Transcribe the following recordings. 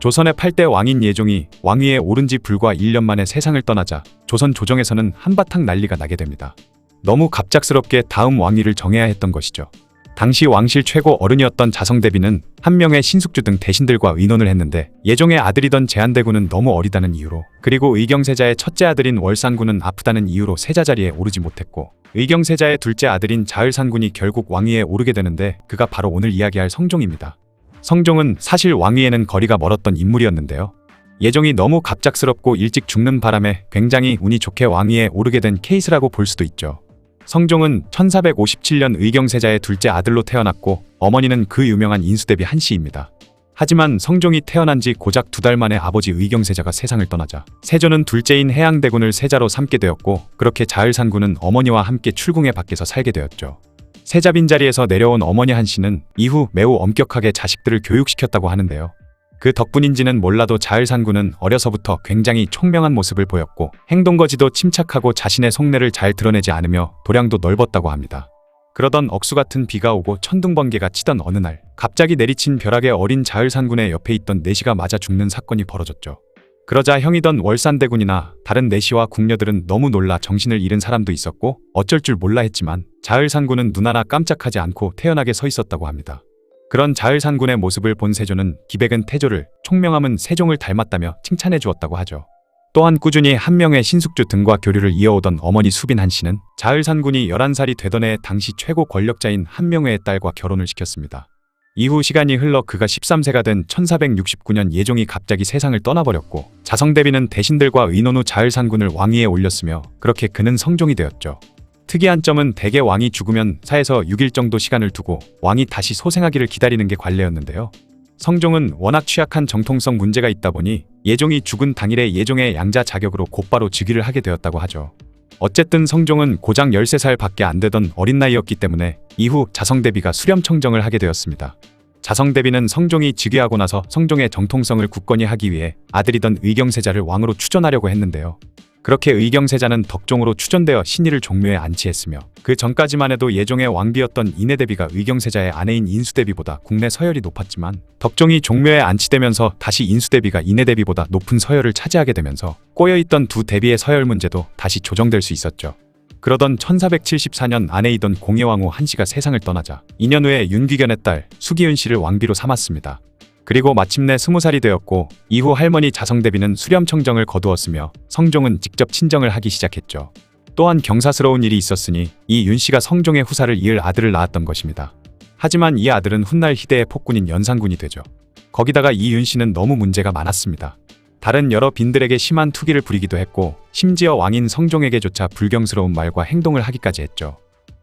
조선의 8대 왕인 예종이 왕위에 오른 지 불과 1년 만에 세상을 떠나자 조선 조정에서는 한바탕 난리가 나게 됩니다. 너무 갑작스럽게 다음 왕위를 정해야 했던 것이죠. 당시 왕실 최고 어른이었던 자성대비는 한 명의 신숙주 등 대신들과 의논을 했는데 예종의 아들이던 제한대군은 너무 어리다는 이유로, 그리고 의경세자의 첫째 아들인 월산군은 아프다는 이유로 세자 자리에 오르지 못했고, 의경세자의 둘째 아들인 자을산군이 결국 왕위에 오르게 되는데 그가 바로 오늘 이야기할 성종입니다. 성종은 사실 왕위에는 거리가 멀었던 인물이었는데요. 예종이 너무 갑작스럽고 일찍 죽는 바람에 굉장히 운이 좋게 왕위에 오르게 된 케이스라고 볼 수도 있죠. 성종은 1457년 의경세자의 둘째 아들로 태어났고 어머니는 그 유명한 인수대비 한씨입니다. 하지만 성종이 태어난 지 고작 2달 만에 아버지 의경세자가 세상을 떠나자 세조는 둘째인 해양대군을 세자로 삼게 되었고, 그렇게 자을산군은 어머니와 함께 출궁에 밖에서 살게 되었죠. 세자 빈자리에서 내려온 어머니 한씨는 이후 매우 엄격하게 자식들을 교육시켰다고 하는데요. 그 덕분인지는 몰라도 자을산군은 어려서부터 굉장히 총명한 모습을 보였고 행동거지도 침착하고 자신의 속내를 잘 드러내지 않으며 도량도 넓었다고 합니다. 그러던 억수같은 비가 오고 천둥번개가 치던 어느 날 갑자기 내리친 벼락에 어린 자을산군의 옆에 있던 내시가 맞아 죽는 사건이 벌어졌죠. 그러자 형이던 월산대군이나 다른 내시와 궁녀들은 너무 놀라 정신을 잃은 사람도 있었고 어쩔 줄 몰라 했지만 자을산군은 눈 하나 깜짝하지 않고 태연하게 서 있었다고 합니다. 그런 자을산군의 모습을 본 세조는 기백은 태조를, 총명함은 세종을 닮았다며 칭찬해 주었다고 하죠. 또한 꾸준히 한 명의 신숙주 등과 교류를 이어오던 어머니 수빈 한씨는 자을산군이 11살이 되던 해 당시 최고 권력자인 한명회의 딸과 결혼을 시켰습니다. 이후 시간이 흘러 그가 13세가 된 1469년 예종이 갑자기 세상을 떠나버렸고 자성대비는 대신들과 의논 후 자을산군을 왕위에 올렸으며 그렇게 그는 성종이 되었죠. 특이한 점은 대개 왕이 죽으면 4에서 6일 정도 시간을 두고 왕이 다시 소생하기를 기다리는 게 관례였는데요. 성종은 워낙 취약한 정통성 문제가 있다 보니 예종이 죽은 당일에 예종의 양자 자격으로 곧바로 즉위를 하게 되었다고 하죠. 어쨌든 성종은 고작 13살 밖에 안 되던 어린 나이였기 때문에 이후 자성대비가 수렴청정을 하게 되었습니다. 자성대비는 성종이 즉위하고 나서 성종의 정통성을 굳건히 하기 위해 아들이던 의경세자를 왕으로 추존하려고 했는데요. 그렇게 의경세자는 덕종으로 추존되어 신의를 종묘에 안치했으며 그 전까지만 해도 예종의 왕비였던 인해대비가 의경세자의 아내인 인수대비보다 국내 서열이 높았지만 덕종이 종묘에 안치되면서 다시 인수대비가 인해대비보다 높은 서열을 차지하게 되면서 꼬여있던 두 대비의 서열 문제도 다시 조정될 수 있었죠. 그러던 1474년 아내이던 공예왕후 한씨가 세상을 떠나자 2년 후에 윤귀견의 딸 수기은씨를 왕비로 삼았습니다. 그리고 마침내 20살이 되었고 이후 할머니 자성대비는 수렴청정을 거두었으며 성종은 직접 친정을 하기 시작했죠. 또한 경사스러운 일이 있었으니 이 윤씨가 성종의 후사를 이을 아들을 낳았던 것입니다. 하지만 이 아들은 훗날 희대의 폭군인 연산군이 되죠. 거기다가 이 윤씨는 너무 문제가 많았습니다. 다른 여러 빈들에게 심한 투기를 부리기도 했고 심지어 왕인 성종에게조차 불경스러운 말과 행동을 하기까지 했죠.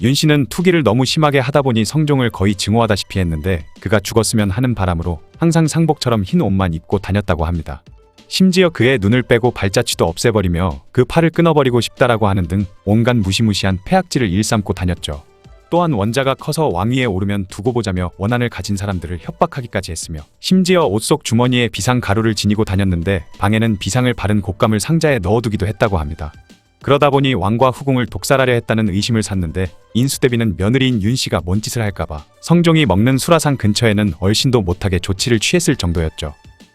윤씨는 투기를 너무 심하게 하다 보니 성종을 거의 증오하다시피 했는데 그가 죽었으면 하는 바람으로 항상 상복처럼 흰 옷만 입고 다녔다고 합니다. 심지어 그의 눈을 빼고 발자취도 없애버리며 그 팔을 끊어버리고 싶다라고 하는 등 온갖 무시무시한 폐악질을 일삼고 다녔죠. 또한 원자가 커서 왕위에 오르면 두고 보자며 원한을 가진 사람들을 협박하기까지 했으며 심지어 옷 속 주머니에 비상 가루를 지니고 다녔는데 방에는 비상을 바른 곶감을 상자에 넣어두기도 했다고 합니다. 그러다 보니 왕과 후궁을 독살하려 했다는 의심을 샀는데 인수대비는 며느리인 윤씨가 뭔 짓을 할까봐 성종이 먹는 수라상 근처에는 얼씬도 못하게 조치를 취했을 정도였죠.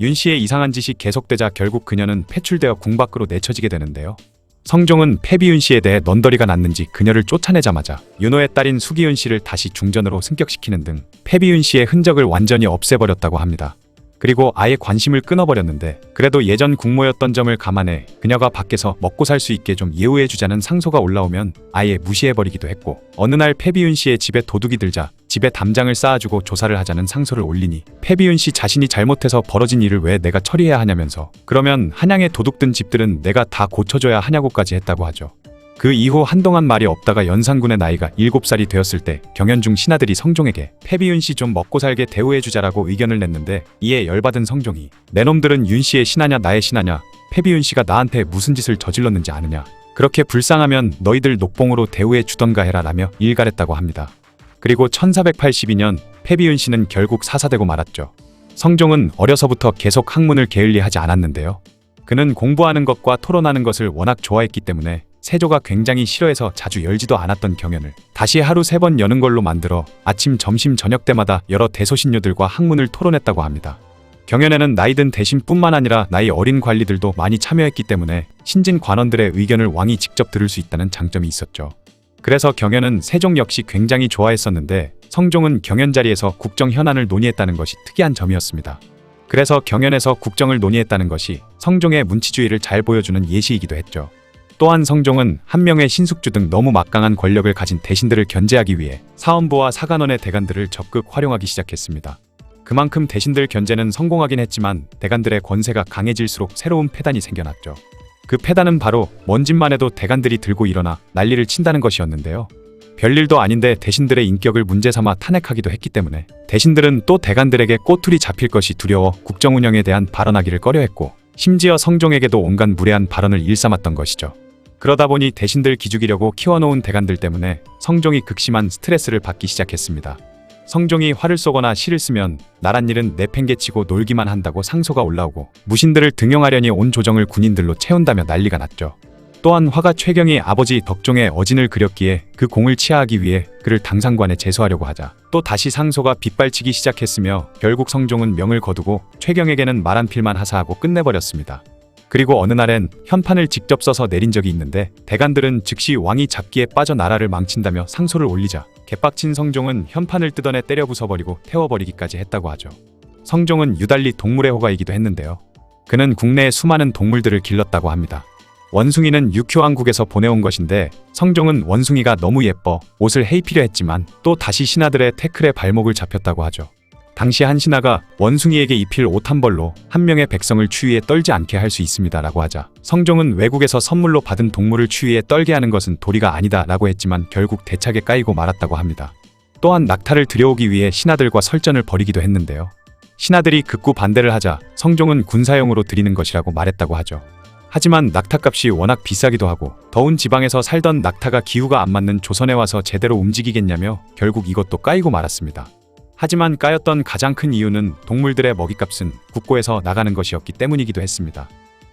윤씨의 이상한 짓이 계속되자 결국 그녀는 폐출되어 궁 밖으로 내쳐지게 되는데요. 성종은 패비윤씨에 대해 넌더리가 났는지 그녀를 쫓아내자마자 윤호의 딸인 수기윤씨를 다시 중전으로 승격시키는 등 패비윤씨의 흔적을 완전히 없애버렸다고 합니다. 그리고 아예 관심을 끊어버렸는데 그래도 예전 국모였던 점을 감안해 그녀가 밖에서 먹고 살 수 있게 좀 예우해주자는 상소가 올라오면 아예 무시해버리기도 했고 어느 날 패비윤씨의 집에 도둑이 들자 집에 담장을 쌓아주고 조사를 하자는 상소를 올리니 패비윤씨 자신이 잘못해서 벌어진 일을 왜 내가 처리해야 하냐면서 그러면 한양에 도둑든 집들은 내가 다 고쳐줘야 하냐고까지 했다고 하죠. 그 이후 한동안 말이 없다가 연산군의 나이가 7살이 되었을 때 경연중 신하들이 성종에게 패비윤씨 좀 먹고 살게 대우해주자라고 의견을 냈는데 이에 열받은 성종이 내 놈들은 윤씨의 신하냐 나의 신하냐, 패비윤씨가 나한테 무슨 짓을 저질렀는지 아느냐, 그렇게 불쌍하면 너희들 녹봉으로 대우해주던가 해라 라며 일갈했다고 합니다. 그리고 1482년 패비윤씨는 결국 사사되고 말았죠. 성종은 어려서부터 계속 학문을 게을리하지 않았는데요. 그는 공부하는 것과 토론하는 것을 워낙 좋아했기 때문에 세조가 굉장히 싫어해서 자주 열지도 않았던 경연을 다시 하루 3번 여는 걸로 만들어 아침, 점심, 저녁 때마다 여러 대소신료들과 학문을 토론했다고 합니다. 경연에는 나이 든 대신뿐만 아니라 나이 어린 관리들도 많이 참여했기 때문에 신진 관원들의 의견을 왕이 직접 들을 수 있다는 장점이 있었죠. 그래서 경연은 세종 역시 굉장히 좋아했었는데 성종은 경연 자리에서 국정 현안을 논의했다는 것이 특이한 점이었습니다. 그래서 경연에서 국정을 논의했다는 것이 성종의 문치주의를 잘 보여주는 예시이기도 했죠. 또한 성종은 한 명의 신숙주 등 너무 막강한 권력을 가진 대신들을 견제하기 위해 사헌부와 사간원의 대간들을 적극 활용하기 시작했습니다. 그만큼 대신들 견제는 성공하긴 했지만 대간들의 권세가 강해질수록 새로운 패단이 생겨났죠. 그 패단은 바로 먼 집만 해도 대간들이 들고 일어나 난리를 친다는 것이었는데요. 별일도 아닌데 대신들의 인격을 문제 삼아 탄핵하기도 했기 때문에 대신들은 또 대간들에게 꼬투리 잡힐 것이 두려워 국정 운영에 대한 발언하기를 꺼려했고 심지어 성종에게도 온갖 무례한 발언을 일삼았던 것이죠. 그러다 보니 대신들 기죽이려고 키워놓은 대간들 때문에 성종이 극심한 스트레스를 받기 시작했습니다. 성종이 화를 쏘거나 시를 쓰면 나란 일은 내팽개치고 놀기만 한다고 상소가 올라오고 무신들을 등용하려니 온 조정을 군인들로 채운다며 난리가 났죠. 또한 화가 최경이 아버지 덕종의 어진을 그렸기에 그 공을 치하하기 위해 그를 당상관에 제소하려고 하자 또 다시 상소가 빗발치기 시작했으며 결국 성종은 명을 거두고 최경에게는 말 한 필만 하사하고 끝내버렸습니다. 그리고 어느 날엔 현판을 직접 써서 내린 적이 있는데 대간들은 즉시 왕이 잡기에 빠져 나라를 망친다며 상소를 올리자 개빡친 성종은 현판을 뜯어내 때려 부숴버리고 태워버리기까지 했다고 하죠. 성종은 유달리 동물의 호가이기도 했는데요. 그는 국내의 수많은 동물들을 길렀다고 합니다. 원숭이는 육효왕국에서 보내온 것인데 성종은 원숭이가 너무 예뻐 옷을 해입히려 했지만 또 다시 신하들의 태클에 발목을 잡혔다고 하죠. 당시 한 신하가 원숭이에게 입힐 옷 한 벌로 한 명의 백성을 추위에 떨지 않게 할 수 있습니다 라고 하자 성종은 외국에서 선물로 받은 동물을 추위에 떨게 하는 것은 도리가 아니다 라고 했지만 결국 대차게 까이고 말았다고 합니다. 또한 낙타를 들여오기 위해 신하들과 설전을 벌이기도 했는데요. 신하들이 극구 반대를 하자 성종은 군사용으로 드리는 것이라고 말했다고 하죠. 하지만 낙타값이 워낙 비싸기도 하고 더운 지방에서 살던 낙타가 기후가 안 맞는 조선에 와서 제대로 움직이겠냐며 결국 이것도 까이고 말았습니다. 하지만 까였던 가장 큰 이유는 동물들의 먹이값은 국고에서 나가는 것이었기 때문이기도 했습니다.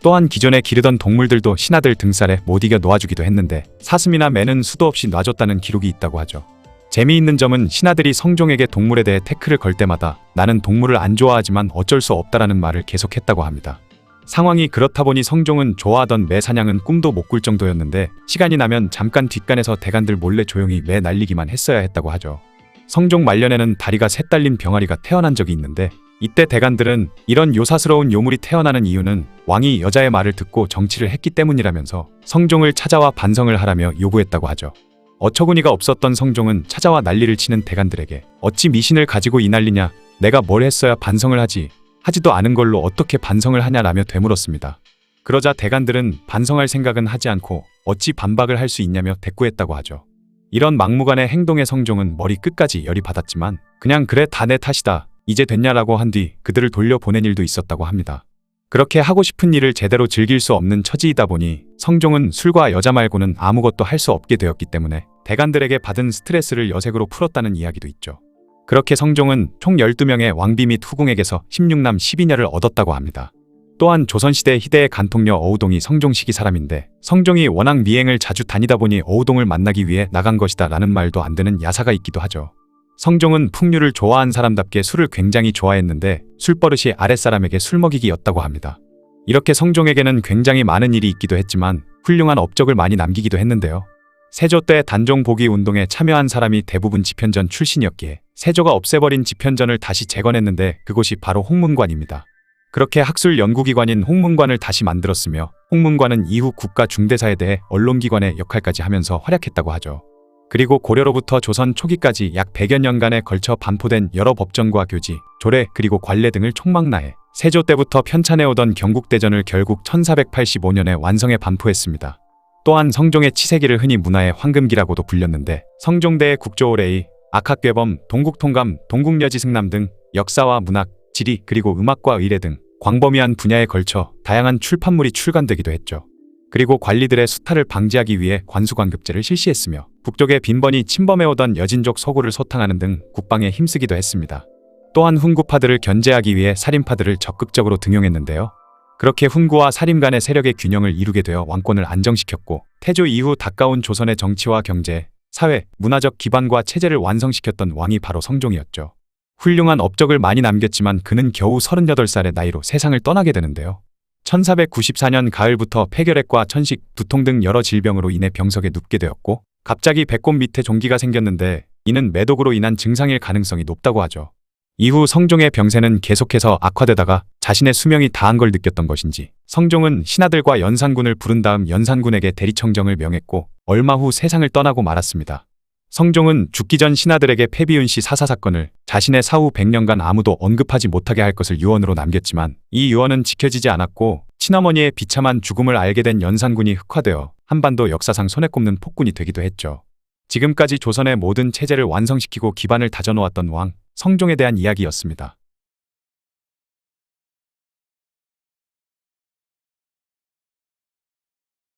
또한 기존에 기르던 동물들도 신하들 등살에 못 이겨 놓아주기도 했는데 사슴이나 매는 수도 없이 놔줬다는 기록이 있다고 하죠. 재미있는 점은 신하들이 성종에게 동물에 대해 태클을 걸 때마다 나는 동물을 안 좋아하지만 어쩔 수 없다라는 말을 계속했다고 합니다. 상황이 그렇다 보니 성종은 좋아하던 매 사냥은 꿈도 못 꿀 정도였는데 시간이 나면 잠깐 뒷간에서 대간들 몰래 조용히 매 날리기만 했어야 했다고 하죠. 성종 말년에는 다리가 셋 달린 병아리가 태어난 적이 있는데 이때 대간들은 이런 요사스러운 요물이 태어나는 이유는 왕이 여자의 말을 듣고 정치를 했기 때문이라면서 성종을 찾아와 반성을 하라며 요구했다고 하죠. 어처구니가 없었던 성종은 찾아와 난리를 치는 대간들에게 어찌 미신을 가지고 이 난리냐, 내가 뭘 했어야 반성을 하지, 하지도 않은 걸로 어떻게 반성을 하냐라며 되물었습니다. 그러자 대간들은 반성할 생각은 하지 않고 어찌 반박을 할 수 있냐며 대꾸했다고 하죠. 이런 막무가내 행동에 성종은 머리 끝까지 열이 받았지만 그냥 그래 다 내 탓이다 이제 됐냐라고 한 뒤 그들을 돌려보낸 일도 있었다고 합니다. 그렇게 하고 싶은 일을 제대로 즐길 수 없는 처지이다 보니 성종은 술과 여자 말고는 아무것도 할 수 없게 되었기 때문에 대간들에게 받은 스트레스를 여색으로 풀었다는 이야기도 있죠. 그렇게 성종은 총 12명의 왕비 및 후궁에게서 16남 12녀를 얻었다고 합니다. 또한 조선시대 희대의 간통녀 어우동이 성종 시기 사람인데 성종이 워낙 미행을 자주 다니다 보니 어우동을 만나기 위해 나간 것이다 라는 말도 안 되는 야사가 있기도 하죠. 성종은 풍류를 좋아한 사람답게 술을 굉장히 좋아했는데 술버릇이 아랫사람에게 술 먹이기였다고 합니다. 이렇게 성종에게는 굉장히 많은 일이 있기도 했지만 훌륭한 업적을 많이 남기기도 했는데요. 세조 때 단종 복위 운동에 참여한 사람이 대부분 집현전 출신이었기에 세조가 없애버린 집현전을 다시 재건했는데 그곳이 바로 홍문관입니다. 그렇게 학술 연구기관인 홍문관을 다시 만들었으며 홍문관은 이후 국가 중대사에 대해 언론기관의 역할까지 하면서 활약했다고 하죠. 그리고 고려로부터 조선 초기까지 약 100여 년간에 걸쳐 반포된 여러 법전과 교지, 조례 그리고 관례 등을 총망라해 세조 때부터 편찬해오던 경국대전을 결국 1485년에 완성해 반포했습니다. 또한 성종의 치세기를 흔히 문화의 황금기라고도 불렸는데 성종대의 국조올레이, 악학괴범, 동국통감, 동국여지승남 등 역사와 문학, 지리 그리고 음악과 의례 등 광범위한 분야에 걸쳐 다양한 출판물이 출간되기도 했죠. 그리고 관리들의 수탈을 방지하기 위해 관수관급제를 실시했으며 북쪽에 빈번히 침범해오던 여진족 서구를 소탕하는 등 국방에 힘쓰기도 했습니다. 또한 훈구파들을 견제하기 위해 살인파들을 적극적으로 등용했는데요. 그렇게 훈구와 살인 간의 세력의 균형을 이루게 되어 왕권을 안정시켰고 태조 이후 닦아온 조선의 정치와 경제, 사회, 문화적 기반과 체제를 완성시켰던 왕이 바로 성종이었죠. 훌륭한 업적을 많이 남겼지만 그는 겨우 38살의 나이로 세상을 떠나게 되는데요. 1494년 가을부터 폐결핵과 천식, 두통 등 여러 질병으로 인해 병석에 눕게 되었고 갑자기 배꼽 밑에 종기가 생겼는데 이는 매독으로 인한 증상일 가능성이 높다고 하죠. 이후 성종의 병세는 계속해서 악화되다가 자신의 수명이 다한 걸 느꼈던 것인지 성종은 신하들과 연산군을 부른 다음 연산군에게 대리청정을 명했고 얼마 후 세상을 떠나고 말았습니다. 성종은 죽기 전 신하들에게 패비운씨 사사 사건을 자신의 사후 100년간 아무도 언급하지 못하게 할 것을 유언으로 남겼지만 이 유언은 지켜지지 않았고 친어머니의 비참한 죽음을 알게 된 연산군이 흑화되어 한반도 역사상 손에 꼽는 폭군이 되기도 했죠. 지금까지 조선의 모든 체제를 완성시키고 기반을 다져놓았던 왕 성종에 대한 이야기였습니다.